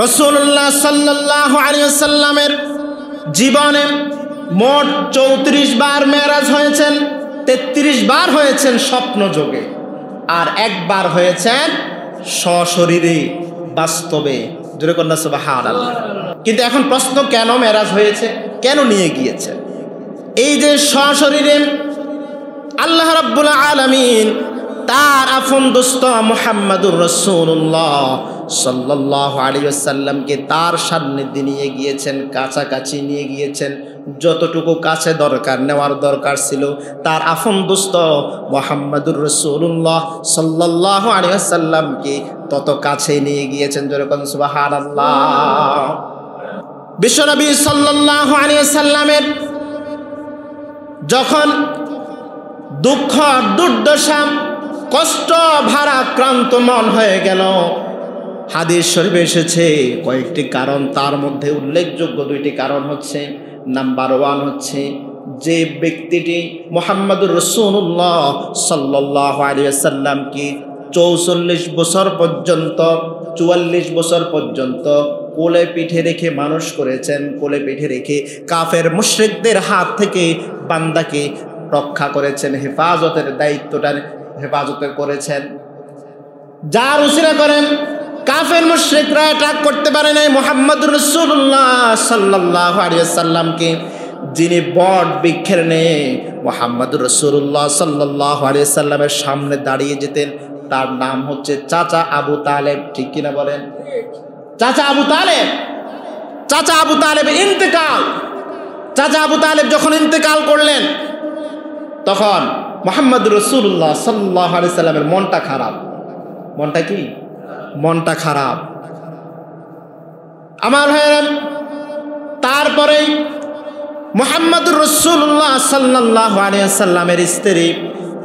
রাসূলুল্লাহ সাল্লাল্লাহু আলাইহি ওয়াসাল্লামের জীবনে মোট 34 বার মেরাজ হয়েছেন, 33 বার হয়েছেন স্বপ্ন যোগে, আর একবার হয়েছেন সশরীরে বাস্তবে। জোরে কন্যা সুবহানাল্লাহ। কিন্তু এখন প্রশ্ন, কেন মেরাজ হয়েছে, কেন নিয়ে গিয়েছে? এই যে সশরীরে আল্লাহ রাব্বুল আলামিন তার আপন দোস্ত মুহাম্মাদুর রাসূলুল্লাহ সাল্লাল্লাহু আলাইহি ওয়াসাল্লামকে তার সান্নিধ্যে নিয়ে গিয়েছেন, কাছাকাছি নিয়ে গিয়েছেন। যতটুকু কাছে দরকার নেওয়ার দরকার ছিল, তার আপন দোস্ত মুহাম্মাদুর রাসূলুল্লাহ সাল্লাল্লাহু আলাইহি ওয়াসাল্লামকে তত কাছে নিয়ে গিয়েছেন। যেরকম সুবহানাল্লাহ। বিশ্বনবী সাল্লাল্লাহু আলাইহি ওয়াসাল্লামের যখন দুঃখ, দুর্দশা, কষ্ট ভারাক্রান্ত মন হয়ে গেল, হাদিস শরীফে এসেছে কয়েকটি কারণ, তার মধ্যে উল্লেখযোগ্য 2টি কারণ হচ্ছে, নাম্বার 1 হচ্ছে যে ব্যক্তিটি মুহাম্মাদুর রাসূলুল্লাহ সাল্লাল্লাহু আলাইহি ওয়াসাল্লামকে 44 বছর পর্যন্ত 44 বছর পর্যন্ত কোলে পিঠে রেখে মানুষ করেছেন, কোলে পিঠে রেখে কাফের মুশরিকদের হাত থেকে বান্দাকে রক্ষা করেছেন, হেফাজতের দায়িত্বটা হেফাজতে করেছেন। যার উসিলা করেন কাফের মুশরিকরা অ্যাটাক করতে পারে নাই মুহাম্মাদুর রাসূলুল্লাহ সাল্লাল্লাহু আলাইহি ওয়াসাল্লামকে। যিনি বট বৃক্ষের নিয়ে মুহাম্মাদুর রাসূলুল্লাহ সাল্লাল্লাহু আলাইহি ওয়াসাল্লামের সামনে দাঁড়িয়ে যেতেন, তার নাম হচ্ছে চাচা আবু তালেব। ঠিক কিনা বলেন? চাচা আবু তালেব। চাচা আবু তালেব ইন্তেকাল। চাচা আবু তালেব যখন ইন্তেকাল করলেন, তখন মুহাম্মাদুর রাসূলুল্লাহ সাল্লাল্লাহু আলাইহি ওয়াসাল্লামের মনটা খারাপ। মনটা কি? মনটা খারাপ। আমার ভাইয়েরা, তারপরেই মুহাম্মাদুর রাসূলুল্লাহ সাল্লাল্লাহু আলাইহি ওয়াসাল্লামের স্ত্রী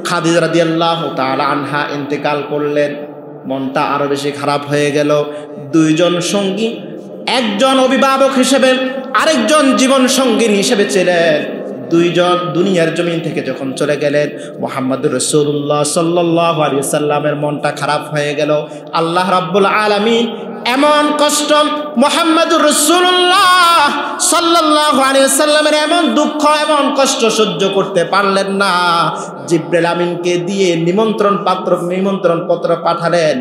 খাদিজা রাদিয়াল্লাহু তাআলা আনহা ইন্তেকাল করলেন। মনটা আরো বেশি খারাপ হয়ে গেল। 2 জন সঙ্গী, একজন অভিভাবক হিসেবে, আরেকজন জীবন সঙ্গিনী হিসেবে ছিলেন। 2 জন দুনিয়ার জমিন থেকে যখন চলে গেলেন, মুহাম্মাদুর রাসূলুল্লাহ সাল্লাল্লাহু আলাইহি ওয়াসাল্লামের মনটা খারাপ হয়ে গেল। আল্লাহ রাব্বুল আলামিন এমন কষ্ট, মুহাম্মাদুর রাসূলুল্লাহ সাল্লাল্লাহু আলাইহি ওয়াসাল্লামের এমন দুঃখ, এমন কষ্ট সহ্য করতে পারলেন না। জিবরাইল আমিনকে দিয়ে নিমন্ত্রণ পত্র পাঠালেন,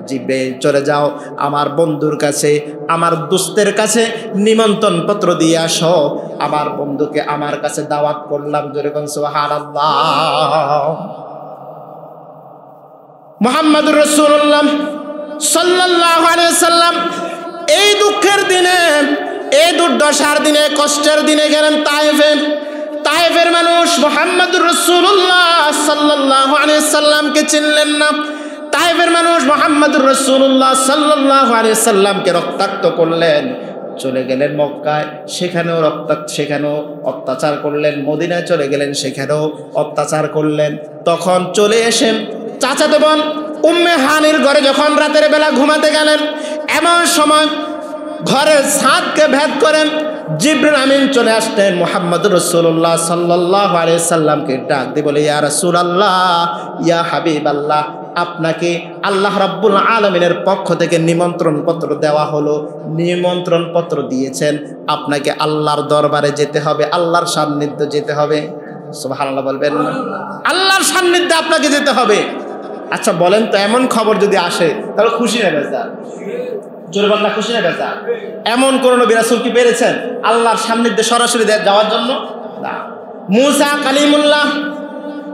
জিবরাইল চলে যাও আমার বন্ধুর কাছে, আমার দোস্তের কাছে নিমন্ত্রণ পত্র দিয়ে আসো, আমার বন্ধুকে আমার কাছে দাওয়াত করলাম। যেরকম সুবহানাল্লাহ। মুহাম্মাদুর রাসূলুল্লাহ সাল্লাল্লাহু আলাইহি ওয়াসাল্লাম এই দুঃখের দিনে, এই দুর্দশার দিনে, কষ্টের দিনে গেলেন তায়েফে। তায়েফের মানুষ মুহাম্মাদুর রাসূলুল্লাহ সাল্লাল্লাহু আলাইহি ওয়াসাল্লামকে চিনলেন না। তায়েফের মানুষ মুহাম্মাদুর রাসূলুল্লাহ সাল্লাল্লাহু আলাইহি ওয়াসাল্লামকে রক্তাক্ত করলেন। চলে গেলেন মক্কায়, সেখানেও অত্যাচার করলেন। মদিনায় চলে গেলেন, সেখানেও অত্যাচার করলেন। তখন চলে এসে চাচাতো বোন উম্মে হানির ঘরে যখন রাতের বেলা ঘুমাতে গেলেন, এমন সময় ঘরের ছাদকে ভেদ করেন জিবরিল আমিন চলে আসতেন। মুহাম্মাদুর রাসূলুল্লাহ সাল্লাল্লাহু আলাইহি সাল্লামকে ডাক দিয়ে বলে, ইয়া রাসূলুল্লাহ, ইয়া হাবিবাল্লাহ, আপনাকে আল্লাহ রাব্বুল আলামিনের পক্ষ থেকে নিমন্ত্রণ পত্র দেওয়া হলো। নিমন্ত্রণ পত্র দিয়েছেন, আপনাকে আল্লাহর দরবারে যেতে হবে, আল্লাহর সান্নিধ্যে যেতে হবে। সুবহানাল্লাহ বলবেন না? আল্লাহর সান্নিধ্যে আপনাকে যেতে হবে। আচ্ছা বলেন তো, এমন খবর যদি আসে তাহলে খুশি না বেজার? জোরে বলেন না, খুশি না বেজার? এমন কোন নবী রাসূল কি পেরেছেন আল্লাহর সান্নিধ্যে সরাসরি যাওয়ার জন্য? না। মুসা কালিমুল্লাহ,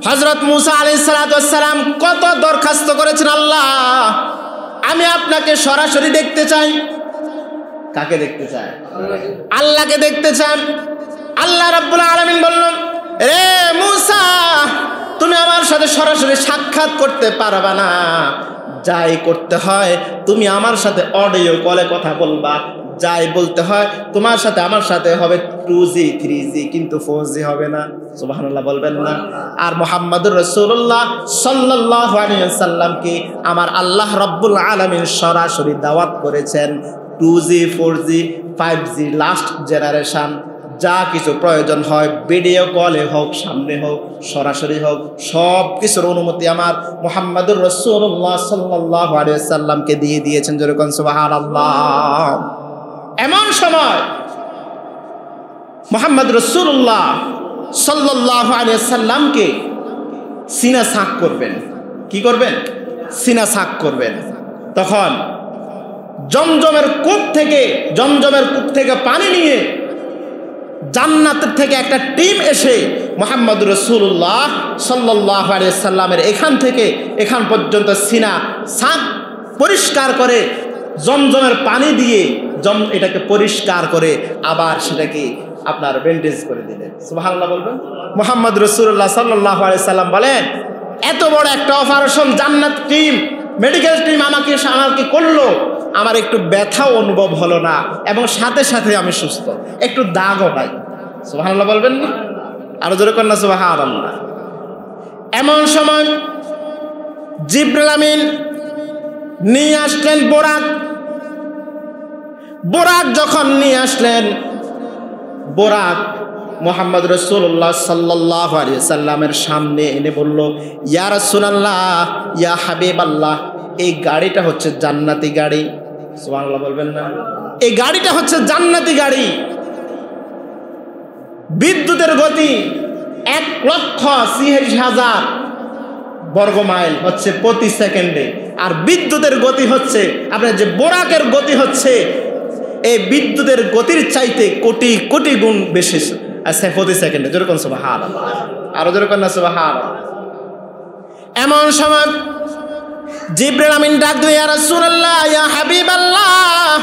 হযরত মুসা আলাইহিস সালাতু ওয়াস সালাম কত দরখাস্ত করেছেন, আল্লাহ আমি আপনাকে সরাসরি দেখতে চাই। কাকে দেখতে চায়? আল্লাহকে দেখতে চান। আল্লাহ রাব্বুল আলামিন বললেন, রে মুসা, তুমি আমার সাথে সরাসরি সাক্ষাৎ করতে পারবা না। যাই করতে হয় তুমি আমার সাথে অডিও কলে কথা বলবা। যাই বলতে হয় তোমার সাথে আমার সাথে হবে 2G 3G, কিন্তু 4G হবে না। সুবহানাল্লাহ বলবেন না? আর মুহাম্মাদুর রাসূলুল্লাহ সাল্লাল্লাহু আলাইহি ওয়াসাল্লামকে আমার আল্লাহ রাব্বুল আলামিন সরাসরি দাওয়াত করেছেন 2G 4G 5G last generation যা কিছু প্রয়োজন হয় ভিডিও কলে হোক, সামনে হোক, সরাসরি হোক, সব কিছুর অনুমতি আমার মুহাম্মাদুর রাসূলুল্লাহ সাল্লাল্লাহু আলাইহি ওয়াসাল্লামকে দিয়ে দিয়েছেন। যেরকম সুবহানাল্লাহ। এমন সময় মুহাম্মদ রাসূলুল্লাহ সাল্লাল্লাহু আলাইহি ওয়াসাল্লামকে সিনা ছাক করবেন। কি করবেন? সিনা ছাক করবেন। তখন জমজমের কূপ থেকে পানি নিয়ে জান্নাতের থেকে একটা টিম এসে মুহাম্মদ রাসূলুল্লাহ সাল্লাল্লাহু আলাইহি সাল্লামের এখান পর্যন্ত সিনা ছাক পরিষ্কার করে জমজমের পানি দিয়ে এটাকে পরিষ্কার করে আবার সেটাকে আপনার ব্যান্ডেজ করে দিলেন। সুবহানাল্লাহ বলবেন। মুহাম্মদ রাসূলুল্লাহ সাল্লাল্লাহু আলাইহি সাল্লাম বলেন, এত বড় একটা অপারেশন জান্নাত টিম, মেডিকেল টিম আমাকে করলো, আমার একটু ব্যথাও অনুভব হলো না এবং সাথে সাথে আমি সুস্থ, একটু দাগও নাই। সুবহানাল্লাহ বলবেন না? আরো জোরে করেন না সুবহানাল্লাহ। এমন সময় জিবরিল আমিন নিয়ে আসলেন বোরাক যখন নিয়ে আসলেন, বোরাক মুহাম্মদ রাসূলুল্লাহ সাল্লাল্লাহু আলাইহি সাল্লামের সামনে এনে বলল, ইয়া রাসূলুল্লাহ, ইয়া হাবিবাল্লাহ, এই গাড়িটা হচ্ছে জান্নাতি গাড়ি। সুবহানাল্লাহ বলবেন না? এই গাড়িটা হচ্ছে জান্নাতি গাড়ি। বিদ্যুতের গতি 1,86,000 বর্গমাইল হচ্ছে প্রতি সেকেন্ডে, আর বিদ্যুতের গতি হচ্ছে আপনার যে বোরাকের গতি হচ্ছে এই বিদ্যুতের গতির চাইতে কোটি কোটি গুণ বেশি আছে প্রতি সেকেন্ডে। যেরকম সুবহানাল্লাহ, আরো যেরকম না সুবহানাল্লাহ। এমন সময় জিবরিল আমিন ডাক দিয়ে, ইয়া রাসূলুল্লাহ, ইয়া হাবিবাল্লাহ,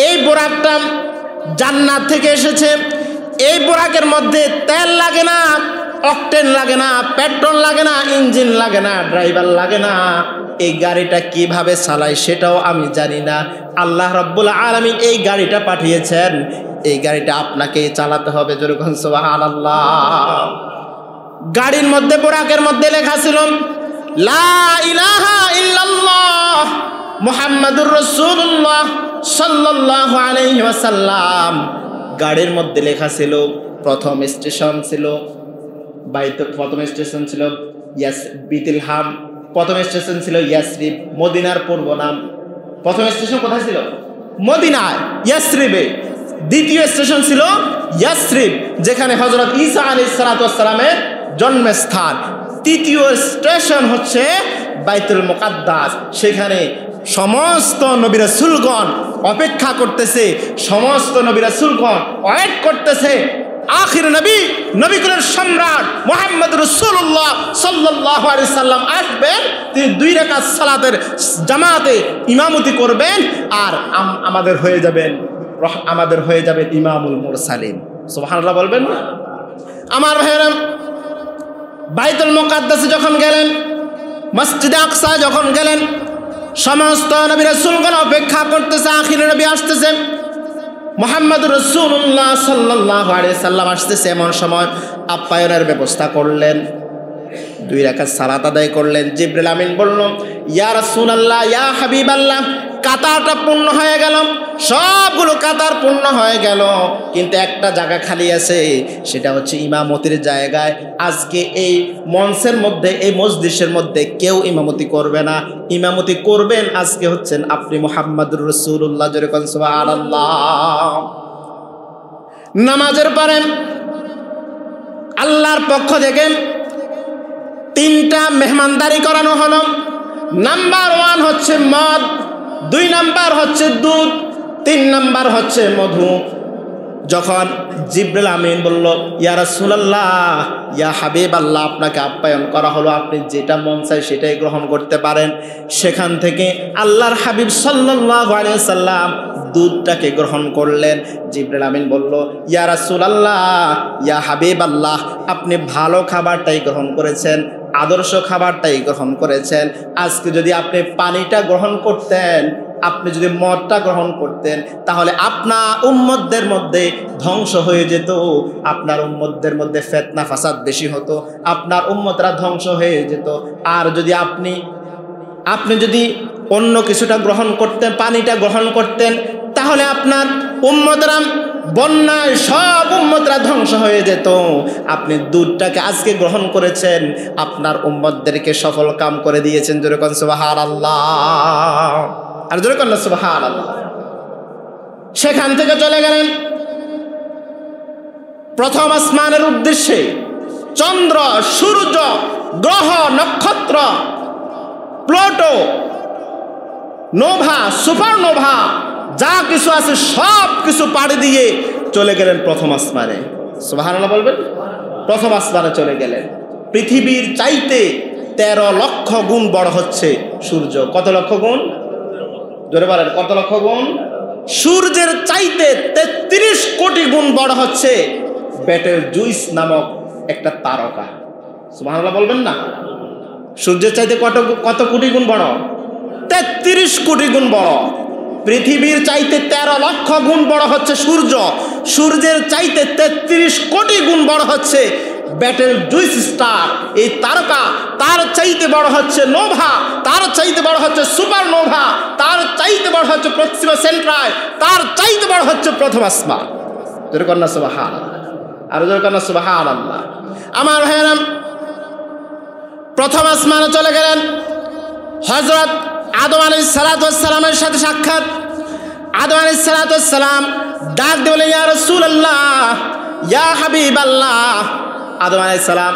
এই বোরাকটা জান্নাত থেকে এসেছে, এই বোরাকের মধ্যে তেল লাগে না, অকটেন লাগে না, পেট্রোল লাগে না, ইঞ্জিন লাগে না, ড্রাইভার লাগে না। এই গাড়িটা কিভাবে চালায় সেটাও আমি জানি না। আল্লাহ রাব্বুল আলামিন এই গাড়িটা পাঠিয়েছেন, এই গাড়িটা আপনাকেই চালাতে হবে। যেরকম সুবহানাল্লাহ। গাড়ির মধ্যে, বোরাকের মধ্যে লেখা ছিল লা ইলাহা ইল্লাল্লাহ মুহাম্মাদুর রাসূলুল্লাহ সাল্লাল্লাহু আলাইহি ওয়াসাল্লাম। গাড়ির মধ্যে লেখা ছিল, প্রথম স্টেশন ছিল বিতিলহাম, প্রথম স্টেশন ছিল ইয়াসরিব, মদিনার পূর্ব নাম। প্রথম স্টেশন কোথায় ছিল? মদিনায়, ইয়াসরিবে। দ্বিতীয় স্টেশন ছিল ইয়াসরিব, যেখানে হযরত ঈসা আলাইহিস সালাতু ওয়াস সালামের জন্মস্থান। তৃতীয় স্টেশন হচ্ছে বাইতুল মুকাদ্দাস, সেখানে সমস্ত নবী রাসূলগণ অপেক্ষা করতেছে, সমস্ত নবী রাসূলগণ ওয়েট করতেছে আখির নবীকুলের সম্রাট মুহাম্মদ রাসূলুল্লাহ সাল্লাল্লাহু আলাইহি সাল্লাম আসবেন, তিনি 2 রাকাত সালাতের জামাতে ইমামতি করবেন, আর আমাদের হয়ে যাবেন ইমামুল মুরসালিন। সুবহানাল্লাহ বলবেন না? আমার ভাইরা, বাইতুল মুকাদ্দাসে যখন গেলেন, মসজিদে আকসা যখন গেলেন, সমস্ত নবী রাসূলগণ অপেক্ষা করতেছে, আখির নবী আসতেছে, মুহাম্মদ রাসূলুল্লাহ সাল্লাল্লাহু আলাইহি সাল্লাম আসতেছে। এমন সময় আপ্যায়নের ব্যবস্থা করলেন, 2 রাকাত সালাত আদায় করলেন। জিবরিল আমিন বলল, ইয়া রাসূলুল্লাহ, ইয়া হাবিবাল্লাহ, কাতারটা পূর্ণ হয়ে গেল, সবগুলো কাতার পূর্ণ হয়ে গেল, কিন্তু একটা জায়গা খালি আছে, সেটা হচ্ছে ইমামতির জায়গায়। আজকে এই মঞ্চের মধ্যে, এই মজলিসের মধ্যে কেউ ইমামতি করবে না, ইমামতি করবেন আজকে হচ্ছেন আপনি মুহাম্মদুর রাসূলুল্লাহ। যেরকম সুবহানাল্লাহ। নামাজের পরে আল্লাহর পক্ষ থেকে 3টা মেহমানদারি করানো হলো। নাম্বার 1 হচ্ছে মদ, 2 নাম্বার হচ্ছে দুধ, 3 নাম্বার হচ্ছে মধু। যখন জিবরিল আমিন বলল, ইয়া রাসূলুল্লাহ, ইয়া হাবিবাল্লাহ, আপনাকে আপ্যায়ন করা হলো, আপনি যেটা মন চায় সেটাই গ্রহণ করতে পারেন। সেখান থেকে আল্লাহর হাবিব সাল্লাল্লাহু আলাইহি ওয়াসাল্লাম দুধটাকে গ্রহণ করলেন। জিবরিল আমিন বলল, ইয়া রাসূলুল্লাহ, ইয়া হাবিবাল্লাহ, আপনি ভালো খাবারটাই গ্রহণ করেছেন, আদর্শ খাবারটাই গ্রহণ করেছেন। আজকে যদি আপনি পানিটা গ্রহণ করতেন, আপনি যদি মদটা গ্রহণ করতেন, তাহলে আপনার উম্মতদের মধ্যে ধ্বংস হয়ে যেত, আপনার উম্মতদের মধ্যে ফিতনা ফাসাদ বেশি হতো, আপনার উম্মতরা ধ্বংস হয়ে যেত। আর যদি আপনি যদি অন্য কিছুটা গ্রহণ করতেন, পানিটা গ্রহণ করতেন, তাহলে আপনার উম্মতরা বন্যায় সব উম্মতরা ধ্বংস হয়ে যেত। আপনি দুধটাকে আজকে গ্রহণ করেছেন, আপনার উম্মতদেরকে সফল কাম করে দিয়েছেন। জোরে কোন সুবহানাল্লাহ, আর জোরে কোন সুবহানাল্লাহ। সেখান থেকে চলে গেলেন প্রথম আসমানের উদ্দেশ্যে। চন্দ্র, সূর্য, গ্রহ, নক্ষত্র, প্লুটো, নোভা, সুপারনোভা, যা কিছু আছে সব কিছু পাড়ি দিয়ে চলে গেলেন প্রথম আসমানে। সুবহানাল্লাহ বলবেন। প্রথম আসমানে চলে গেলেন। পৃথিবীর চাইতে 13 লক্ষ গুণ বড় হচ্ছে সূর্য। কত লক্ষ গুণ? জোরে বলেন, কত লক্ষ গুণ? সূর্যের চাইতে 33 কোটি গুণ বড় হচ্ছে বেটেল জুইস নামক একটা তারকা। সুবহানাল্লাহ বলবেন না? সূর্যের চাইতে কত কোটি গুণ বড়? 33 কোটি গুণ বড়। পৃথিবীর চাইতে 13 লক্ষ গুণ বড় হচ্ছে সূর্য। সূর্যের চাইতে 33 কোটি গুণ বড় হচ্ছে ব্যাটেল জুইস স্টার, এই তারকা। তার চাইতে বড় হচ্ছে নোভা, তার চাইতে বড় হচ্ছে সুপারনোভা, তার চাইতে বড় হচ্ছে প্রক্সিমা সেন্ট্রাই, তার চাইতে বড় হচ্ছে প্রথম আসমান। জোরে কন্যা সুবহানাল্লাহ, আর জোরে কন্যা সুবহানাল্লাহ। আমার ভাইয়েরা, প্রথম আসমানে চলে গেলেন। হযরত আদম আলাইহিস সালামের সাথে সাক্ষাৎ। আদম আলাইহিস সালাম ডাক দিয়ে বলেন, ইয়া রাসূলুল্লাহ, ইয়া হাবিবাল্লাহ। আদম আলাইহিস সালাম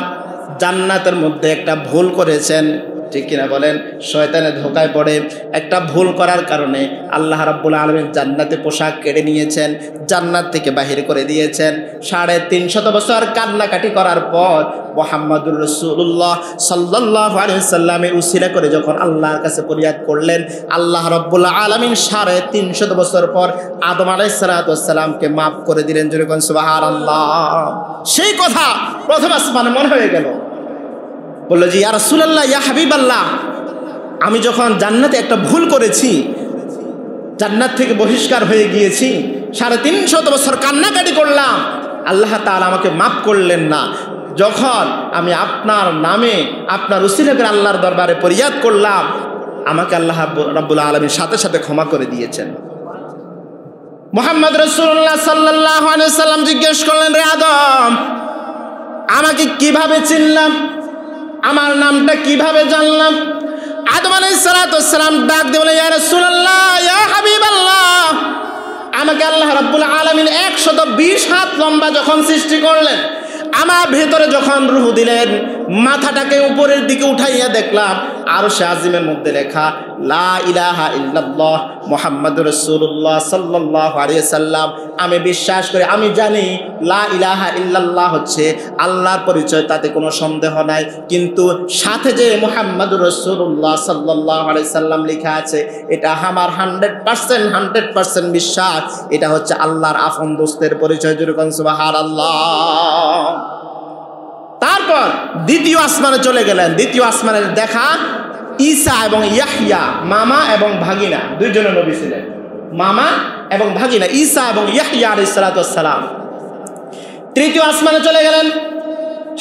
জান্নাতের মধ্যে একটা ভুল করেছেন, ঠিক কিনা বলেন? শয়তানের ধোকায় পড়ে একটা ভুল করার কারণে আল্লাহ রাব্বুল আলামিন জান্নাতে পোশাক কেড়ে নিয়েছেন, জান্নাত থেকে বাহির করে দিয়েছেন। 350 বছর কান্নাকাটি করার পর মুহাম্মদুর রাসূলুল্লাহ সাল্লাল্লাহু আলাইহি ওয়াসাল্লামের উসিলা করে যখন আল্লাহর কাছে ফরিয়াদ করলেন, আল্লাহ রাব্বুল আলামিন 350 বছর পর আদম আলাইহিস সালামকে মাফ করে দিলেন। জোরে কোন সুবহানাল্লাহ। সেই কথা প্রথম আসমানে মনে হয়ে গেল। বললো যে, ইয়া রাসূলুল্লাহ, ইয়া হাবিবাল্লাহ, আমি যখন জান্নাতে একটা ভুল করেছি, জান্নাত থেকে বহিষ্কার হয়ে গিয়েছি, 350 বছর কান্নাকাটি করলাম, আল্লাহ তাআলা আমাকে মাফ করলেন না। যখন আমি আপনার নামে আপনার উসিলা করে আল্লাহর দরবারে ফরিয়াদ করলাম, আমাকে আল্লাহ রাব্বুল আলামিন সাথে সাথে ক্ষমা করে দিয়েছেন। মুহাম্মদ রাসূলুল্লাহ সাল্লাল্লাহু আলাইহি ওয়াসাল্লাম জিজ্ঞেস করলেন, রে আদম, আমাকে কিভাবে চিনলাম, আমার নামটা কিভাবে জানলাম? আদম আলাইহিস সালাম ডাক দিয়ে বলে, ইয়া রাসূলুল্লাহ, ইয়া হাবিবাল্লাহ, আমাকে আল্লাহ রাব্বুল আলামিন 120 হাত লম্বা যখন সৃষ্টি করলেন, আমার ভেতরে যখন রূহ দিলেন, মাথাটাকে উপরের দিকে উঠাইয়া দেখলাম আরশে আজিমের মধ্যে লেখা লা ইলাহা ইল্লাল্লাহ মুহাম্মাদুর রাসূলুল্লাহ সাল্লাল্লাহু আলাইহি ওয়াসাল্লাম। আমি বিশ্বাস করি, আমি জানি লা ইলাহা ইল্লাল্লাহ হচ্ছে আল্লাহর পরিচয়, তাতে কোনো সন্দেহ নাই। কিন্তু সাথে যে মুহাম্মাদুর রাসূলুল্লাহ সাল্লাল্লাহু আলাইহি ওয়াসাল্লাম লেখা আছে, এটা আমার 100% বিশ্বাস, এটা হচ্ছে আল্লাহর আপন দোস্তের পরিচয়। জোরে কোন সুবহানাল্লাহ। তারপর দ্বিতীয় আসমানে চলে গেলেন। দ্বিতীয় আসমানের দেখা ঈসা এবং ইয়াহইয়া, মামা এবং ভাগিনা, দুইজন নবী ছিলেন, মামা এবং ভাগিনা, ঈসা এবং ইয়াহইয়া আলাইহিস সালাম। তৃতীয় আসমানে চলে গেলেন।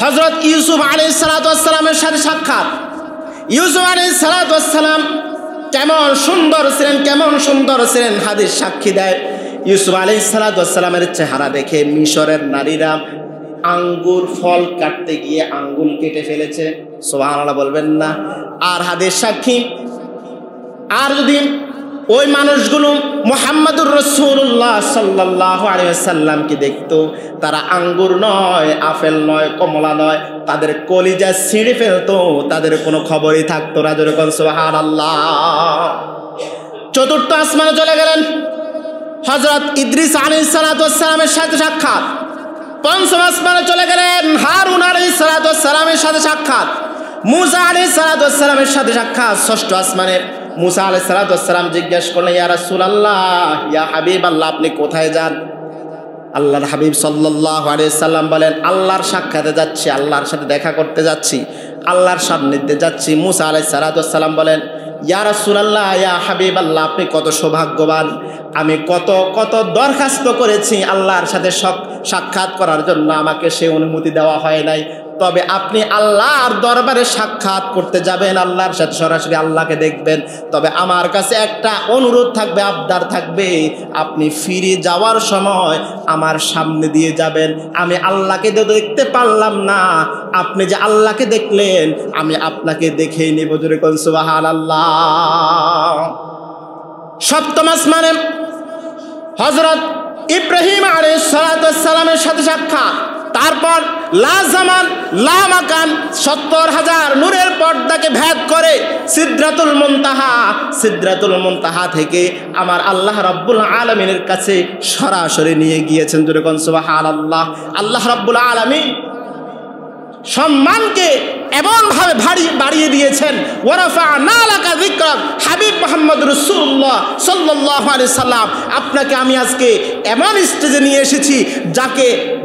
হযরত ইউসুফ আলাইহিস সালামের সাথে সাক্ষাৎ। ইউসুফ আলাইহিস সালাম কেমন সুন্দর ছিলেন, কেমন সুন্দর ছিলেন, হাদিস সাক্ষী দেয়। ইউসুফ আলাইহিস সালামের চেহারা দেখে মিশরের নারীরা আঙ্গুর ফল কাটতে গিয়ে আঙ্গুল কেটে ফেলেছে। সুবহানাল্লাহ বলবেন না? আর হাদিস সাক্ষী, আর যদি ওই মানুষগুলো মুহাম্মাদুর রাসূলুল্লাহ সাল্লাল্লাহু আলাইহি ওয়াসাল্লামকে দেখতো, তারা আঙ্গুর নয়, আপেল নয়, কমলা নয়, তাদের কলিজা ছিঁড়ে ফেলতো, তাদের কোনো খবরই থাকতো না। জোরে কোন সুবহানাল্লাহ। চতুর্থ আসমানে চলে গেলেন। হযরত ইদ্রিস আলাইহিস সালামের সাথে সাক্ষাৎ। পঞ্চম আসমানে চলে গেলেন। হারুন আলাইহিস সালামের সাথে সাক্ষাৎ। মুসা আলাইহিস সালামের সাথে সাক্ষাৎ। ষষ্ঠ আসমানে মুসা আলাইহিস সালাম জিজ্ঞেস করলেন, ইয়া রাসূলুল্লাহ, ইয়া হাবিবাল্লাহ, আপনি কোথায় যান? আল্লাহর হাবিব সাল্লাল্লাহু আলাইহি সাল্লাম বলেন, আল্লাহর সাক্ষাতে যাচ্ছি, আল্লাহর সাথে দেখা করতে যাচ্ছি, আল্লাহর সান্নিধ্যে যাচ্ছি। মুসা আলাইহিস সালাম বলেন, ইয়া রাসূলুল্লাহ, ইয়া হাবিবাল্লাহ, আপনি কত সৌভাগ্যবান, আমি কত কত দরখাস্ত করেছি আল্লাহর সাথে সাক্ষাৎ করার জন্য, আমাকে সে অনুমতি দেওয়া হয় নাই। তবে আপনি আল্লাহর দরবারে সাক্ষাৎ করতে যাবেন, আল্লাহর সাথে সরাসরি আল্লাহকে দেখবেন। তবে আমার কাছে একটা অনুরোধ থাকবে, আবদার থাকবে, আপনি ফিরে যাওয়ার সময় আমার সামনে দিয়ে যাবেন। আমি আল্লাহকে দেখতে পারলাম না, আপনি যে আল্লাহকে দেখলেন আমি আপনাকে দেখেই নেব। জোরে কোন সুবহানাল্লাহ। সপ্তম আসমানে হযরত ইব্রাহিম আলাইহিস সালামের সাথে সাক্ষাৎ। তারপর লা জামান লা মাকান ৭০,০০০ নূরের পর্দাকে ভেদ করে সিদরাতুল মুনতাহা থেকে আমার আল্লাহ রাব্বুল আলামিনের কাছে সরাসরি নিয়ে গিয়েছেন। জোরে কোন সুবহানাল্লাহ। আল্লাহ রাব্বুল আলামিন সম্মানকে এমনভাবে বাড়িয়ে দিয়েছেন, ওয়ারাফা'না লাকা যিকরাক। হাবিব মুহাম্মদ রাসূলুল্লাহ সাল্লাল্লাহু আলাইহি সাল্লাম, আপনাকে আমি আজকে এমন স্টেজে নিয়ে এসেছি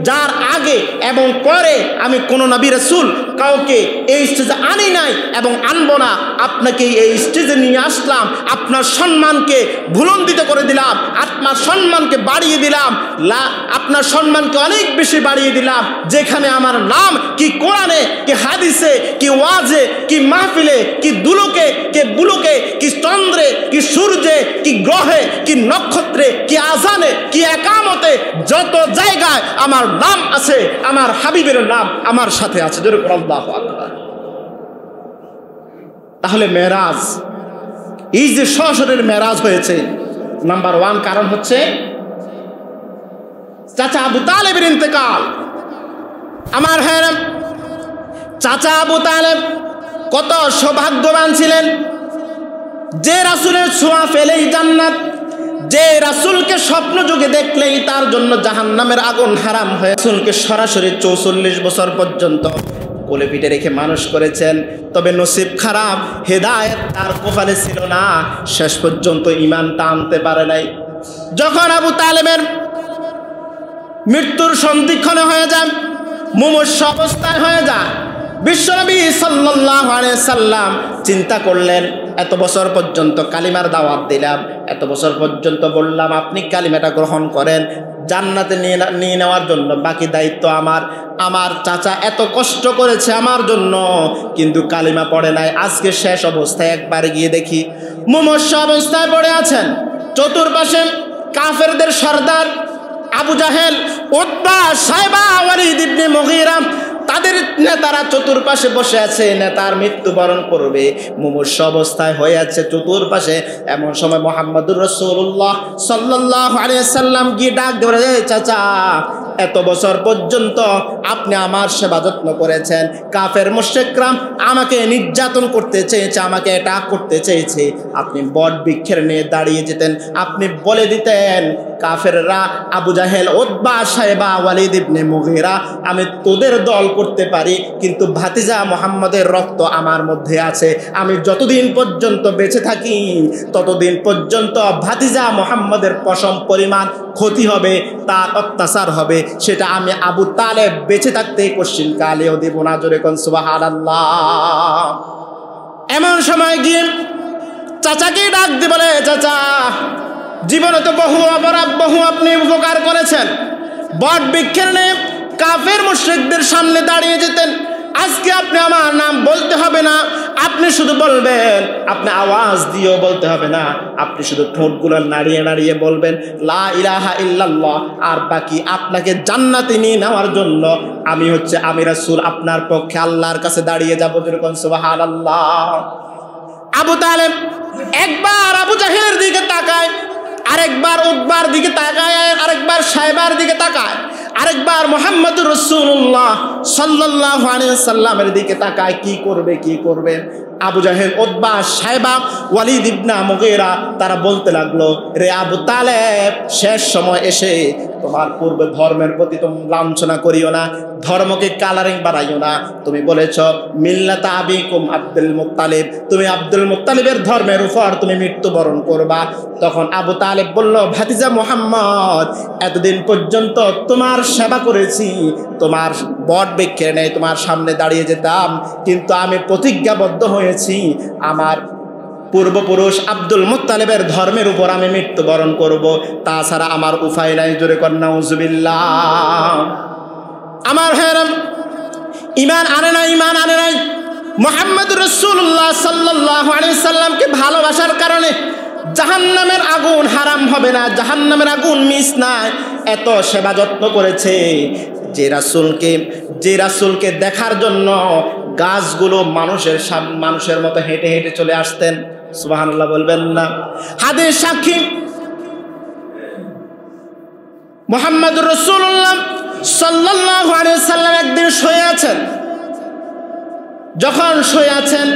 যার আগে এবং পরে আমি কোনো নবী রাসূল কাউকে এই স্টেজে আনি নাই এবং আনবো না। আপনাকে এই স্টেজে নিয়ে আসলাম, আপনার সম্মানকে বুলন্দিত করে দিলাম, আপনার সম্মানকে বাড়িয়ে দিলাম, আপনার সম্মানকে অনেক বেশি বাড়িয়ে দিলাম। যেখানে আমার নাম কি কোরআনে, কি হাদিসে, কি ওয়াজে, কি মাহফিলে, কি দুলকে, কি বুলকে, কি চন্দ্রে, কি সূর্যে, কি গ্রহে, কি নক্ষত্রে, কি আজানে, কি একামতে, যত জায়গায় আমার নাম আছে, আমার হাবিবের নাম আমার সাথে আছে। জোরে করে আল্লাহু আকবার। তাহলে মেরাজ, এই যে সশরীরে মেরাজ হয়েছে, নাম্বার 1 কারণ হচ্ছে চাচা আবু তালেবের ইন্তেকাল। আমার হ্যাঁ, চাচা আবু তালেব কত সৌভাগ্যবান ছিলেন, যে রাসূলের ছোঁয়া পেলেই জান্নাত, যে রাসূলকে স্বপ্ন যুগে দেখলেই তার জন্য জাহান্নামের আগুন হারাম হয়ে, রাসূলকে সরাসরি ৪৪ বছর পর্যন্ত কোলে পিঠে রেখে মানুষ করেছেন। তবে নসিব খারাপ, হেদায়েত তার কপালে ছিল না, শেষ পর্যন্ত ঈমানটা আনতে পারে নাই। যখন আবু তালেবের মৃত্যুর সন্ধিক্ষণে হয়ে যায়, মুমূর্ষু অবস্থায় হয়ে যায়, বিশ্বনবী সাল্লাল্লাহু আলাইহি সাল্লাম চিন্তা করলেন, এত বছর পর্যন্ত কালিমার দাওয়াত দিলাম, এত বছর পর্যন্ত বললাম আপনি কালিমাটা গ্রহণ করেন, জান্নাতে নিয়ে নেওয়ার জন্য বাকি দায়িত্ব আমার। আমার চাচা এত কষ্ট করেছে আমার জন্য, কিন্তু কালিমা পড়ে নাই। আজকে শেষ অবস্থায় একবার গিয়ে দেখি মুমূর্ষু অবস্থায় পড়ে আছেন। চতুর্পাশে কাফেরদের সর্দার আবু জাহেল, উতবা, সাইবা, ওয়ালিদ ইবনে মুগীরা, তাদের নেতারা চতুর্পাশে বসে আছে, নেতার মৃত্যুবরণ করবে, মুমূর্ষু অবস্থায় হয়ে আছে চতুর্পাশে। এমন সময় মুহাম্মদুর রাসূলুল্লাহ সাল্লাল্লাহু আলাইহি সাল্লাম গিয়ে ডাক দিয়ে, চাচা এত বছর পর্যন্ত আপনি আমার সেবা যত্ন করেছেন, কাফের মুশরিকরা আমাকে নির্যাতন করতে চেয়েছে, আমাকে অ্যাটাক করতে চেয়েছে, আপনি বট বৃক্ষের নিয়ে দাঁড়িয়ে যেতেন, আপনি বলে দিতেন কাফেররা আবু জাহেল, উতবা, সাইবা, ওয়ালিদ ইবনে মুগীরা, আমি তোদের দল করতে পারি, কিন্তু ভাতিজা মুহাম্মদের রক্ত আমার মধ্যে আছে, আমি যতদিন পর্যন্ত বেঁচে থাকি ততদিন পর্যন্ত ভাতিজা মুহাম্মদের পশম পরিমাণ ক্ষতি হবে, তার অত্যাচার হবে, সেটা আমি আবু তালেব বেঁচে থাকতে কোশ্চিন কালেও দেব না। জোরে কোন সুবহানাল্লাহ। এমন সময় গিয়ে চাচাকে ডাক দিয়ে বলে, চাচা জীবনে তো বহু অপরাধ, বহু আপনি উপকার করেছেন, বট বৃক্ষের নিয়ে কাফের মুশরিকদের সামনে দাঁড়িয়ে যেতেন, আজকে আপনি আমার নাম বলতে হবে না, আপনি শুধু বলবেন, আপনি আওয়াজ দিয়েও বলতে হবে না, আপনি শুধু ঠোঁটগুলো নাড়িয়ে নাড়িয়ে বলবেন লা ইলাহা ইল্লাল্লাহ, আর বাকি আপনাকে জান্নাতে নিয়ে নেওয়ার জন্য আমি রাসূল আপনার পক্ষে আল্লাহর কাছে দাঁড়িয়ে যাব। যেরকম সুবহানাল্লাহ। আবু তালেব একবার আবু জাহেলের দিকে তাকায়, আরেকবার উতবার দিকে তাকায়, আরেকবার সাইবার দিকে তাকায়, আরেকবার মুহাম্মদুর রাসূলুল্লাহ সাল্লাল্লাহু আলাইহি সাল্লামের দিকে তাকায়, কি করবে। আবু জাহেল, উতবা, সাইবা, ওয়ালিদ ইবনে মুগীরা তারা বলতে লাগলো, রে আবু তালেব, শেষ সময় এসে তোমার পূর্বে ধর্মের প্রতি তুমি লাঞ্ছনা করিও না, ধর্মকে কালারিং বাড়াইও না, তুমি বলেছ মিল্লাতা আবিকুম আব্দুল মুত্তালিব, তুমি আব্দুল মুত্তালিবের ধর্মের উপর তুমি মৃত্যুবরণ করবা। তখন আবু তালেব বলল, ভাতিজা মুহাম্মদ, এতদিন পর্যন্ত তোমার সেবা করেছি, তোমার বট বৃক্ষের নেই তোমার সামনে দাঁড়িয়ে যেতাম, কিন্তু আমি প্রতিজ্ঞাবদ্ধ হয়েছি আমার পূর্বপুরুষ আব্দুল মুত্তালিবের ধর্মের উপর আমি মৃত্যুবরণ করব, তাছাড়া আমার উপায় নাই। জোরে কর নাউজুবিল্লাহ। আমার হেরাম, ইমান আনে নাই মুহাম্মদ রাসূলুল্লাহ সাল্লাল্লাহু আলাইহি সাল্লামকে ভালোবাসার কারণে জাহান্নামের আগুন হারাম হবে না, জাহান্নামের আগুন মিস নাই। এত সেবা যত্ন করেছে যে রাসূলকে দেখার জন্য গাছগুলো মানুষের মতো হেঁটে হেঁটে চলে আসতেন। সুবহানাল্লাহ বলবেন না? হাদিস সাক্ষী মুহাম্মদুর রাসূলুল্লাহ সাল্লাল্লাহু আলাইহি সাল্লাম একদিন শুয়ে আছেন। যখন শুয়ে আছেন,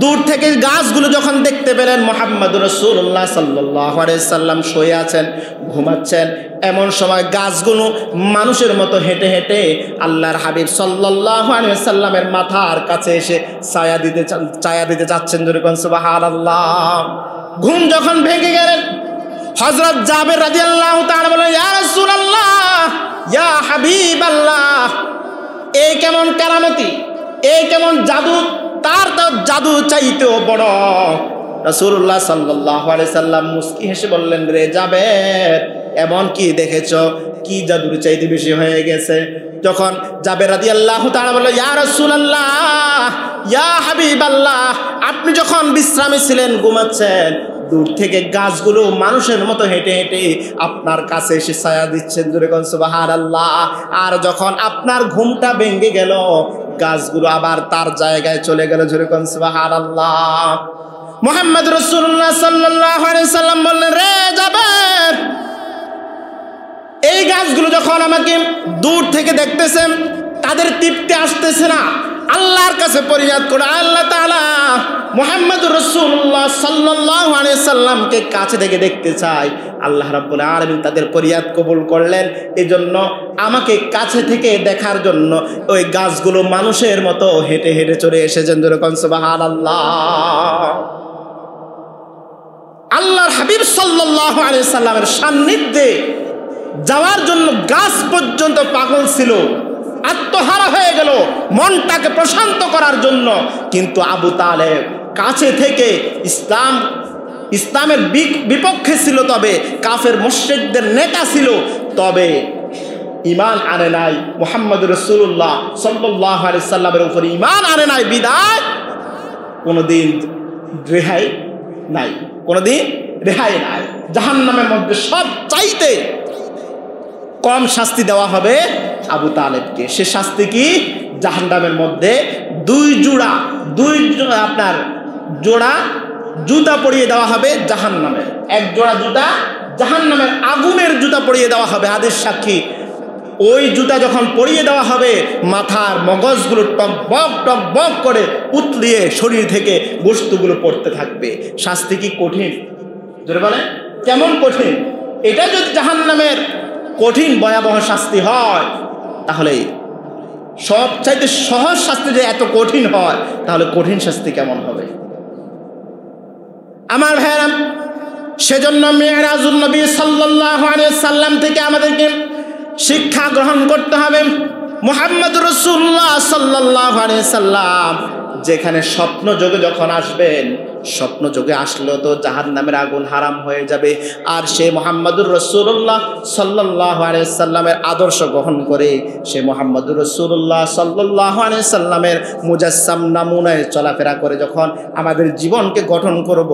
দূর থেকে গাছগুলো যখন দেখতে পেলেন মুহাম্মদুর রাসূলুল্লাহ সাল্লাল্লাহু আলাইহি সাল্লাম শুয়ে আছেন, ঘুমাচ্ছেন, এমন সময় গাছগুলো মানুষের মতো হেঁটে হেঁটে আল্লাহর হাবিব সাল্লাল্লাহু আলাইহি সাল্লামের মাথার কাছে এসে ছায়া দিতে চাচ্ছেন। যেরকম সুবহানাল্লাহ। ঘুম যখন ভেঙে গেলেন, হযরত জাবের রাদিয়াল্লাহু তাআলা বলেন, ইয়া রাসূলুল্লাহ, ইয়া হাবিবাল্লাহ, এই কেমন কারামতি, এই কেমন জাদু, তার তো জাদু চাইতেও বড়। রাসূলুল্লাহ সাল্লাল্লাহু আলাইহি সাল্লাম মুস্কি হেসে বললেন, রে জাবের, এমন কি দেখেছো, কি জাদুর চাইতে বেশি হয়ে গেছে? যখন জাবের রাদিয়াল্লাহু তাআলা বলল, ইয়া রাসূলুল্লাহ, ইয়া হাবিবাল্লাহ, আপনি যখন বিশ্রামে ছিলেন, ঘুমাচ্ছেন, দূর থেকে গাছগুলো মানুষের মতো হেঁটে হেঁটে আপনার কাছে এসে ছায়া দিচ্ছেন। যেরকম সুবহানাল্লাহ। আর যখন আপনার ঘুমটা ভেঙে গেল, গাছগুলো আবার তার জায়গায় চলে গেল। যেরকম সুবহানাল্লাহ। মুহাম্মদ রাসূলুল্লাহ সাল্লাল্লাহু আলাইহি সাল্লাম বললেন, রে জাবের, এই গাছগুলো যখন আমাকে দূর থেকে দেখতেছেন, তাদের তৃপ্তি আসতেছে না, আল্লাহর কাছে ফরিয়াদ করে আল্লাহ তাআলা মুহাম্মদুর রাসূলুল্লাহ সাল্লাল্লাহু আলাইহি সাল্লামকে কাছে থেকে দেখতে চায়। আল্লাহ রাব্বুল আলামিন তাদের ফরিয়াদ কবুল করলেন। এজন্য আমাকে কাছে থেকে দেখার জন্য ওই গাছগুলো মানুষের মতো হেঁটে হেঁটে চলে এসেছেন। যেরকম সুবহানাল্লাহ। আল্লাহর হাবিব সাল্লাল্লাহু আলাইহি সাল্লামের সান্নিধ্যে যাওয়ার জন্য গাছ পর্যন্ত পাগল ছিল, আত্মহারা হয়ে গেল মনটাকে প্রশান্ত করার জন্য। কিন্তু আবু তালেব কাছে থেকে ইসলামের বিপক্ষে ছিল, তবে কাফের মুশরিকদের নেতা ছিল, তবে ঈমান আনে নাই। মুহাম্মদ রাসূলুল্লাহ সাল্লাল্লাহু আলাইহি সাল্লামের উপর ঈমান আনে নাই, বিদায় কোনোদিন রেহাই নাই, কোনোদিন রেহাই নাই। জাহান্নামের মধ্যে সব চাইতে কম শাস্তি দেওয়া হবে আবু তালেবকে। সে শাস্তি কি? জাহান্নামের মধ্যে দুই জোড়া আপনার জোড়া জুতা পরিয়ে দেওয়া হবে জাহান্নামের। এক জোড়া জুতা জাহান্নামের আগুনের জুতা পরিয়ে দেওয়া হবে। হাদিস সাক্ষী, ওই জুতা যখন পরিয়ে দেওয়া হবে, মাথার মগজগুলো টকবক করে উতলিয়ে শরীর থেকে বস্তুগুলো পড়তে থাকবে। শাস্তি কি কঠিন? জোরে বলে, কেমন কঠিন? এটা যদি জাহান্নামের কঠিন ভয়াবহ শাস্তি হয়, তাহলে সবচাইতে সহজ শাস্তি যে এত কঠিন হয়, তাহলে কঠিন শাস্তি কেমন হবে? আমার ভাইরা, সেজন্য মিরাজুন নবী সাল্লাল্লাহু আলাইহি সাল্লাম থেকে আমাদেরকে শিক্ষা গ্রহণ করতে হবে। মুহাম্মদুর রাসূলুল্লাহ সাল্লাল্লাহু আলাইহি সাল্লাম যেখানে স্বপ্ন যোগে যখন আসবেন, স্বপ্ন যোগে আসলেও তো জাহান্নামের আগুন হারাম হয়ে যাবে। আর সে মুহাম্মদুর রাসূলুল্লাহ সাল্লাল্লাহু আলাইহি সাল্লামের আদর্শ গ্রহণ করে সে মুহাম্মদুর রাসূলুল্লাহ সাল্লাল্লাহু আলাইহি সাল্লামের মুজাসসাম নামুনায় চলাফেরা করে যখন আমাদের জীবনকে গঠন করব,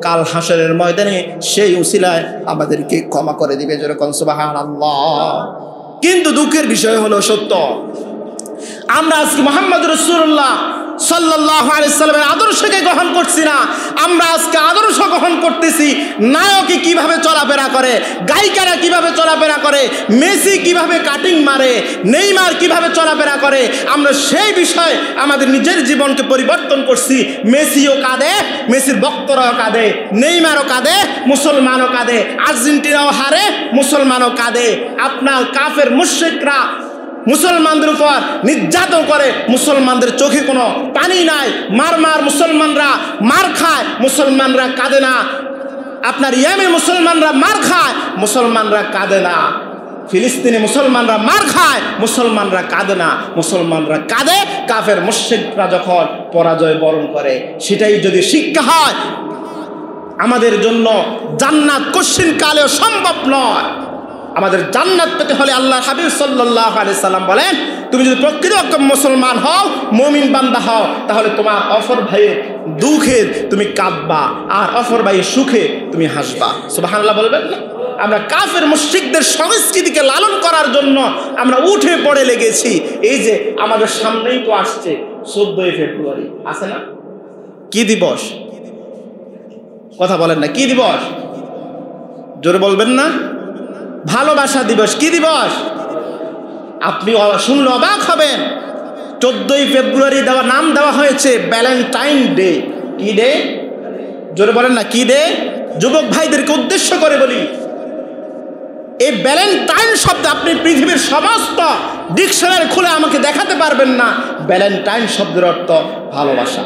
কাল হাসরের ময়দানে সেই উসিলায় আমাদেরকে ক্ষমা করে দিবে। যেরকম সুবহানাল্লাহ। কিন্তু দুঃখের বিষয় হলো সত্য, আমরা আজকে মুহাম্মদুর রাসূলুল্লাহ সাল্লাল্লাহু আলাইহি সাল্লামের আদর্শকে গ্রহণ করছি না। আমরা আজকে আদর্শ গ্রহণ করতেছি নায়কে কিভাবে চলাফেরা করে, গায়িকারা কিভাবে চলাফেরা করে, মেসি কিভাবে কাটিং মারে, নেইমার কিভাবে চলাফেরা করে। আমরা সেই বিষয়ে আমাদের নিজের জীবনকে পরিবর্তন করছি। মেসিও কাঁদে, মেসির ভক্তরাও কাঁদে, নেইমারও কাঁদে, মুসলমানও কাঁদে, আর্জেন্টিনাও হারে, মুসলমানও কাঁদে। আপনার কাফের মুশরিকরা মুসলমানদের উপর নির্যাতন করে, মুসলমানদের চোখে কোনো পানি নাই, মার মুসলমানরা মার খায়, মুসলমানরা কাঁদে না। আপনার ইয়েমেন মুসলমানরা মার খায়, মুসলমানরা কাঁদে না। ফিলিস্তিনি মুসলমানরা মার খায়, মুসলমানরা কাঁদে না। মুসলমানরা কাঁদে কাফের মুশরিকরা যখন পরাজয় বরণ করে। সেটাই যদি শিক্ষা হয়, আমাদের জন্য জান্নাত কশিন কালেও সম্ভব নয়। আমাদের জান্নাত পেতে হলে আল্লাহ হাবিব সাল্লাল্লাহু আলাইহি সাল্লাম বলেন, তুমি যদি প্রকৃত মুসলমান হও, মুমিন বান্দা হও, তাহলে তোমার অপর ভাইয়ের দুঃখে তুমি কাঁদবা আর অপর ভাইয়ের সুখে তুমি হাসবা। সুবহানাল্লাহ বলবেন না? আমরা কাফের মুশরিকদের সংস্কৃতিকে লালন করার জন্য আমরা উঠে পড়ে লেগেছি। এই যে আমাদের সামনেই তো আসছে 14 ফেব্রুয়ারি, আছে না? কি দিবস? কথা বলেন না, কি দিবস? জোরে বলবেন না? ভালোবাসা দিবস। কি দিবস? আপনি শুনলে অবাক হবেন। 14 ফেব্রুয়ারি নাম দেওয়া হয়েছে ভ্যালেন্টাইন ডে। কি ডে? জোরে বলেন না, কি ডে? যুবক ভাইদেরকে উদ্দেশ্য করে বলি, এই ভ্যালেন্টাইন শব্দ আপনি পৃথিবীর সমস্ত ডিকশনারি খুলে আমাকে দেখাতে পারবেন না ভ্যালেন্টাইন শব্দের অর্থ ভালোবাসা।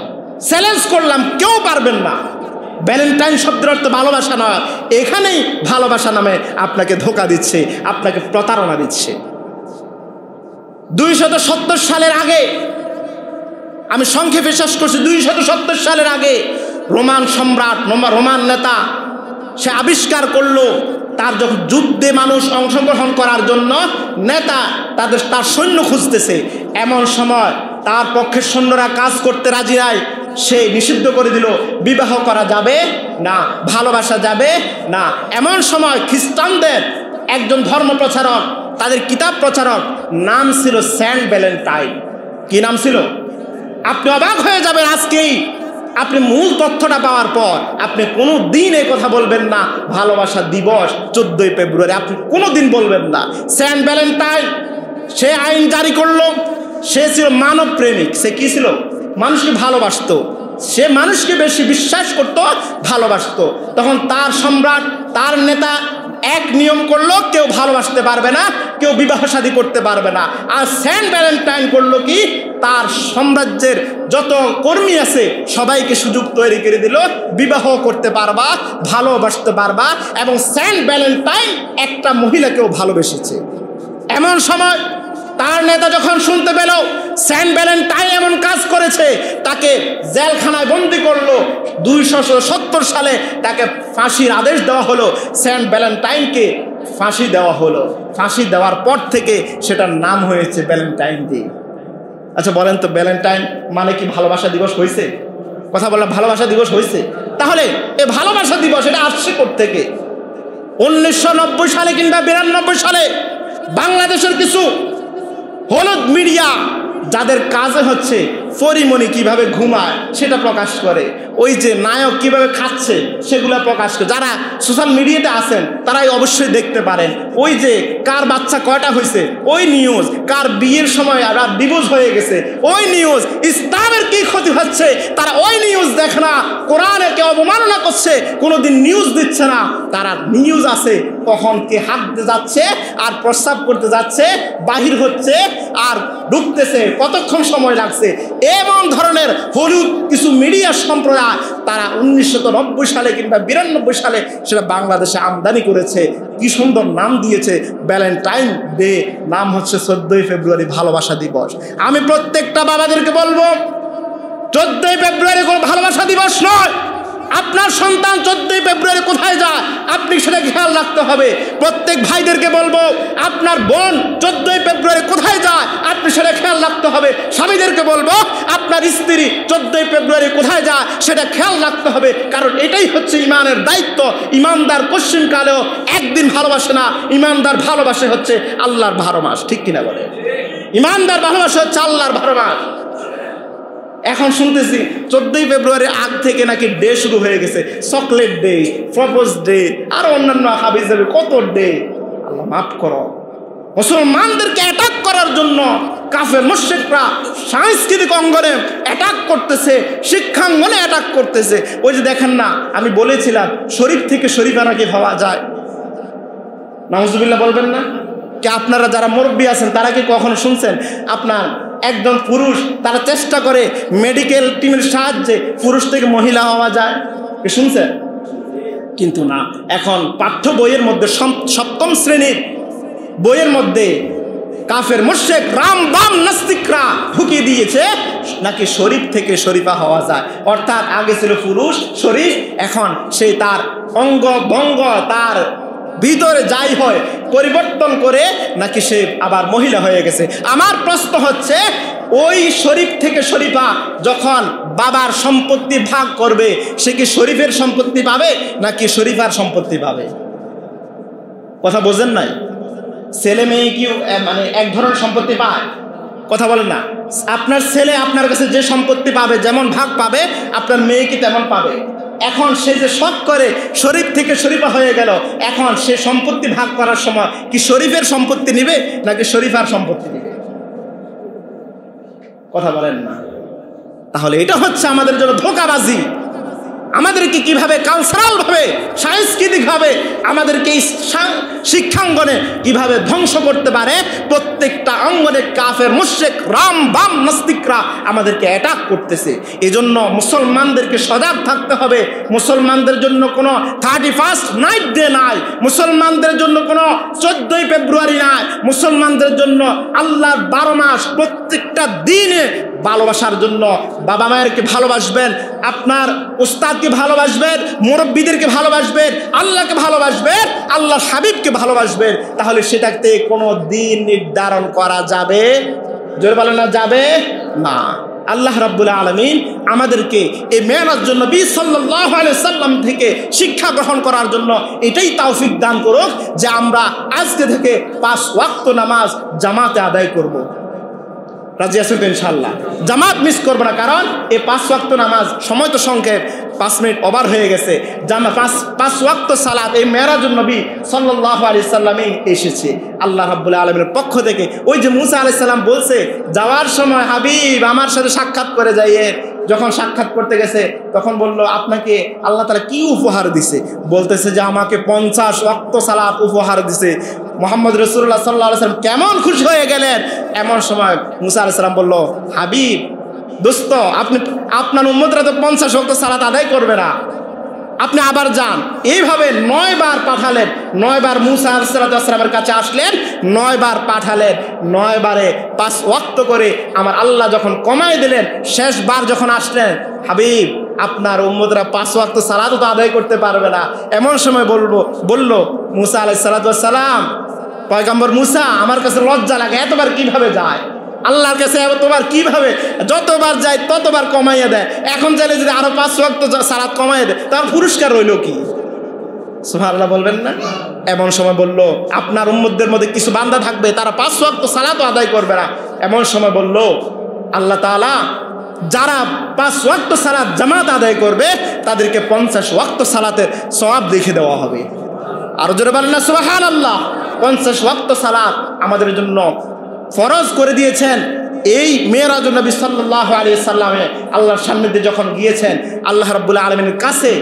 চ্যালেঞ্জ করলাম, কেউ পারবেন না। ভ্যালেন্টাইন শব্দের অর্থ ভালোবাসা নয়। এখানেই ভালোবাসা নামে আপনাকে ধোঁকা দিচ্ছে, আপনাকে প্রতারণা দিচ্ছে। 270 সালের আগে, আমি সংক্ষেপে শেষ করছি, 270 সালের আগে রোমান সম্রাট, রোমান নেতা সে আবিষ্কার করলো, তার যখন যুদ্ধে মানুষ অংশগ্রহণ করার জন্য নেতা তার সৈন্য খুঁজতেছে, এমন সময় তার পক্ষের সৈন্যরা কাজ করতে রাজি নাই। সে নিষিদ্ধ করে দিল, বিবাহ করা যাবে না, ভালোবাসা যাবে না। এমন সময় খ্রিস্টানদের একজন ধর্ম প্রচারক, তাদের কিতাব প্রচারক, নাম ছিল সেন্ট ভ্যালেন্টাইন। কি নাম ছিল? আপনি অবাক হয়ে যাবেন আজকেই আপনি মূল তথ্যটা পাওয়ার পর। আপনি কোনো দিন এই কথা বলবেন না ভালোবাসা দিবস 14 ফেব্রুয়ারি, আপনি কোনো দিন বলবেন না। সেন্ট ভ্যালেন্টাইন সে আইন জারি করলো। সে ছিল মানব প্রেমিক। সে কি ছিল? মানুষকে ভালোবাসতো। সে মানুষকে বেশি বিশ্বাস করত, ভালোবাসতো। তখন তার সম্রাট, তার নেতা এক নিয়ম করলো, কেউ ভালোবাসতে পারবে না, কেউ বিবাহ শাদী করতে পারবে না। আর সেন্ট ভ্যালেন্টাইন করলো কি, তার সাম্রাজ্যের যত কর্মী আছে সবাইকে সুযোগ তৈরি করে দিল, বিবাহ করতে পারবা, ভালোবাসতে পারবা। এবং সেন্ট ভ্যালেন্টাইন একটা মহিলাকেও ভালোবেসেছে। এমন সময় তার নেতা যখন শুনতে পেল সেন্ট ভ্যালেন্টাইন এমন কাজ করেছে, তাকে জেলখানায় বন্দি করলো। 270 সালে তাকে ফাঁসির আদেশ দেওয়া হলো। সেন্ট ভ্যালেন্টাইনকে ফাঁসি দেওয়া হলো। ফাঁসি দেওয়ার পর থেকে সেটার নাম হয়েছে ভ্যালেন্টাইন ডে। আচ্ছা বলেন তো, ভ্যালেন্টাইন মানে কি ভালোবাসা দিবস হয়েছে? কথা বললাম, ভালোবাসা দিবস হয়েছে। তাহলে এই ভালোবাসা দিবস এটা আসছে কোত্থেকে? 1990 সালে কিংবা 92 সালে বাংলাদেশের কিছু হলুদ মিডিয়া, যাদের কাজে হচ্ছে পরিমণি কিভাবে ঘুমায় সেটা প্রকাশ করে, ওই যে নায়ক কিভাবে খাচ্ছে সেগুলো প্রকাশ করে। যারা সোশ্যাল মিডিয়াতে আছেন তারাই অবশ্যই দেখতে পারেন। ওই যে কার বাচ্চা কয়টা হয়েছে ওই নিউজ, কার বিয়ের সময় আর ডিভোর্স হয়ে গেছে ওই নিউজ, ইসলামের কি ক্ষতি হচ্ছে তারা ওই নিউজ দেখে না। কোরআনকে অবমাননা করছে, কোনোদিন নিউজ দিচ্ছে না। তারা নিউজ আছে কখন কে হাঁটতে যাচ্ছে আর প্রস্রাব করতে যাচ্ছে, বাহির হচ্ছে আর ঢুকতেছে, কতক্ষণ সময় লাগছে। এমন ধরনের হলুদ কিছু মিডিয়া সম্প্রদায় তারা 1990 সালে কিংবা 92 সালে সেটা বাংলাদেশে আমদানি করেছে। কি সুন্দর নাম দিয়েছে ভ্যালেন্টাইন ডে, নাম হচ্ছে 14 ফেব্রুয়ারি ভালোবাসা দিবস। আমি প্রত্যেকটা বাবাদেরকে বলবো 14 ফেব্রুয়ারি কোনো ভালোবাসা দিবস নয়। আপনার সন্তান 14 ফেব্রুয়ারি কোথায় যায় আপনি সেটা খেয়াল রাখতে হবে। প্রত্যেক ভাইদেরকে বলবো আপনার বোন 14 ফেব্রুয়ারি কোথায় যায় আপনি সেটা খেয়াল রাখতে হবে। স্বামীদেরকে বলবো আপনার স্ত্রী 14 ফেব্রুয়ারি কোথায় যায় সেটা খেয়াল রাখতে হবে, কারণ এটাই হচ্ছে ইমানের দায়িত্ব। ইমানদার পশ্চিমকালেও একদিন ভালোবাসে না, ইমানদার ভালোবাসে হচ্ছে আল্লাহর 12 মাস। ঠিক কিনা বলে? ইমানদার ভালোবাসা হচ্ছে আল্লাহর 12 মাস। এখন শুনতেছি 14 ফেব্রুয়ারি আগ থেকে নাকি ডে শুরু হয়ে গেছে, চকলেট ডে, প্রপোজ ডে, আর অন্যান্য হাবিজাবি কত ডে। আল্লাহ মাফ করো। মুসলমানদেরকে অ্যাটাক করার জন্য কাফের মুশরিকরা সাংস্কৃতিক অঙ্গনে অ্যাটাক করতেছে, শিক্ষাঙ্গনে অ্যাটাক করতেছে। ওই যে দেখেন না, আমি বলেছিলাম শরীফ থেকে শরীফা নাকি হওয়া যায়। নাউজুবিল্লাহ বলবেন না? কি আপনারা যারা মুরব্বী আছেন তারা কি কখনো শুনছেন আপনার একজন পুরুষ তারা চেষ্টা করে মেডিকেল টিমের সাহায্যে পুরুষ থেকে মহিলা হওয়া যায়? শুনছেন? কিন্তু না, এখন পাঠ্য বইয়ের মধ্যে 7ম শ্রেণীর বইয়ের মধ্যে কাফের মুশরিক রাম বাম নাস্তিকরা ঢুকিয়ে দিয়েছে নাকি শরীফ থেকে শরীফা হওয়া যায়। অর্থাৎ আগে ছিল পুরুষ শরীফ, এখন সে তার অঙ্গ ভঙ্গ, তার ভিতরে যাই হয় পরিবর্তন করে নাকি সে আবার মহিলা হয়ে গেছে। আমার প্রশ্ন হচ্ছে, ওই শরীফ থেকে শরীফা যখন বাবার সম্পত্তি ভাগ করবে, সে কি শরীফের সম্পত্তি পাবে নাকি শরীফার সম্পত্তি পাবে? কথা বোঝেন নাই? ছেলে মেয়ে কি মানে এক ধরনের সম্পত্তি পায়? কথা বলেন না। আপনার ছেলে আপনার কাছে যে সম্পত্তি পাবে, যেমন ভাগ পাবে, আপনার মেয়ে কি তেমন পাবে? এখন সে যে শখ করে শরীফ থেকে শরীফা হয়ে গেল, এখন সে সম্পত্তি ভাগ করার সময় কি শরীফের সম্পত্তি নিবে নাকি শরীফার সম্পত্তি নিবে? কথা বলেন না। তাহলে এটা হচ্ছে আমাদের জন্য ধোঁকাবাজি। আমাদেরকে কিভাবে কালচারাল ভাবে, সাংস্কৃতিক ভাবে আমাদেরকে শিক্ষাঙ্গনে কিভাবে ধ্বংস করতে পারে, প্রত্যেকটা অঙ্গনে কাফের মুশরিক রাম বাম নাস্তিকরা আমাদেরকে অ্যাটাক করতেছে। এজন্য মুসলমানদেরকে সজাগ থাকতে হবে। মুসলমানদের জন্য কোনো 31st নাইট ডে নাই, মুসলমানদের জন্য কোনো 14ই ফেব্রুয়ারি নাই, মুসলমানদের জন্য আল্লাহর 12 মাস প্রত্যেকটা দিনে ভালোবাসার জন্য বাবা মায়েরকে ভালোবাসবেন, আপনার উস্তাদকে ভালোবাসবেন, মুরব্বীদেরকে ভালোবাসবেন, আল্লাহকে ভালোবাসবেন, আল্লাহর হাবিবকে ভালোবাসবেন। তাহলে সেটাতে কোনো দিন নির্ধারণ করা যাবে? জোরে বলেন না, যাবে না। আল্লাহ রাব্বুল আলামিন আমাদেরকে এই মেরাজের জন্য নবী সাল্লাল্লাহু আলাইহি সাল্লাম থেকে শিক্ষা গ্রহণ করার জন্য এটাই তৌফিক দান করুক যে আমরা আজকে থেকে 5 ওয়াক্ত নামাজ জামাতে আদায় করব। রাজি আছেন তো ইনশাআল্লাহ? জামাত মিস করবো না, কারণ এই 5 ওয়াক্ত নামাজ সময় তো সংক্ষেপ, 5 মিনিট ওভার হয়ে গেছে। পাঁচ ওয়াক্ত সালাত এই মেরাজুন নবী সাল্লাল্লাহু আলাইহি সাল্লামই এসেছে আল্লাহ রাব্বুল আলামিনের পক্ষ থেকে। ওই যে মুসা আলাইহিস সালাম বলছে যাওয়ার সময়, হাবিব আমার সাথে সাক্ষাৎ করে যাইয়ে। যখন সাক্ষাৎ করতে গেছে তখন বলল, আপনাকে আল্লাহ তাআলা কি উপহার দিছে? বলতেছে যে আমাকে 50 ওয়াক্ত সালাত উপহার দিছে। মুহাম্মদ রাসূলুল্লাহ সাল্লাল্লাহু আলাইহি ওয়াসাল্লাম কেমন খুশি হয়ে গেলেন। এমন সময় মুসা আলাইহিস সালাম বলল, হাবিব দোস্ত, আপনার উম্মতরা তো 50 ওয়াক্ত সালাত আদায় করবে না, আপনি আবার যান। এইভাবে 9 বার পাঠালেন। 9 বার মুসা আলাইহিস সালামের কাছে আসলেন, 9 বার পাঠালেন। 9 বারে 5 ওয়াক্ত করে আমার আল্লাহ যখন কমাই দিলেন, শেষবার যখন আসলেন, হাবিব আপনার উম্মতরা 5 ওয়াক্ত সালাতও তো আদায় করতে পারবে না। এমন সময় বলল মুসা আলাইহিস সালাম, পয়গম্বর মুসা, আমার কাছে লজ্জা লাগে, এতবার কিভাবে যায় আল্লাহর কাছে, তোমার কিভাবে যতবার যায় ততবার কমাইয়া দেয়। এখন চাইলে যদি আরো 5 ওয়াক্ত সালাত কমাইয়া দেয়, তার পুরস্কার রইল কি? সুবহানাল্লাহ বলবেন না? এমন সময় বলল, আপনার উম্মতদের মধ্যে কিছু বান্দা থাকবে তারা 5 ওয়াক্ত সালাতও আদায় করবে না। এমন সময় বলল আল্লাহ তাআলা, যারা 5 ওয়াক্ত সালাত জামাত আদায় করবে তাদেরকে 50 ওয়াক্ত সালাতের সওয়াব লিখে দেওয়া হবে। আর জোরে বলেন না সুবহানাল্লাহ। 50 ওয়াক্ত সালাত আমাদের জন্য ফরজ করে দিয়েছেন। এই মেরাজুন নবী সাল্লাল্লাহু আলাইহি সাল্লামে আল্লাহর সান্নিধ্যে যখন গিয়েছেন, আল্লাহ রাব্বুল আলামিনের কাছে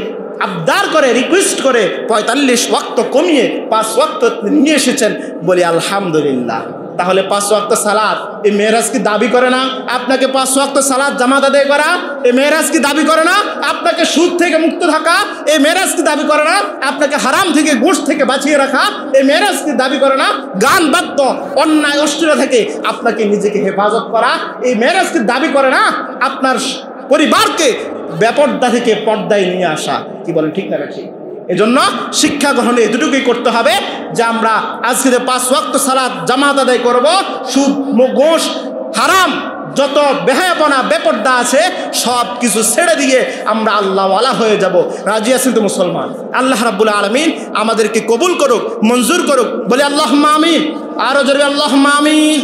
আবদার করে, রিকোয়েস্ট করে 45 ওয়াক্ত কমিয়ে 5 ওয়াক্ত নিয়ে এসেছেন। বলি আলহামদুলিল্লাহ। তাহলে 5 ওয়াক্ত সালাত এই মেরাজ কি দাবি করে না আপনাকে 5 ওয়াক্ত সালাত জামাত আদায় করা? এই মেরাজ কি দাবি করে না আপনাকে সুদ থেকে মুক্ত থাকা? এই মেরাজ কি দাবি করে না আপনাকে হারাম থেকে, গোশত থেকে বাঁচিয়ে রাখা? এই মেরাজ কি দাবি করে না গান বাদ্য অন্যায় অশ্লীলতা থেকে আপনাকে নিজেকে হেফাজত করা? এই মেরাজ কি দাবি করে না আপনার পরিবারকে বেপর্দা থেকে পর্দায় নিয়ে আসা? কি বলেন, ঠিক না ঠিক? এজন্য শিক্ষা গ্রহণে এতটুকুই করতে হবে যে আমরা আজকে 5 ওয়াক্ত সালাত জামাত আদায় করব। সুদ, ঘুষ, হারাম, যত বেহায়াপনা বেপর্দা আছে সব কিছু ছেড়ে দিয়ে আমরা আল্লাহওয়ালা হয়ে যাব। রাজি আছেন তো মুসলমান? আল্লাহ রাব্বুল আলামিন আমাদেরকে কবুল করুক, মঞ্জুর করুক। বলে আল্লাহুম্মা আমিন। আরো জোরে আল্লাহুম্মা আমিন।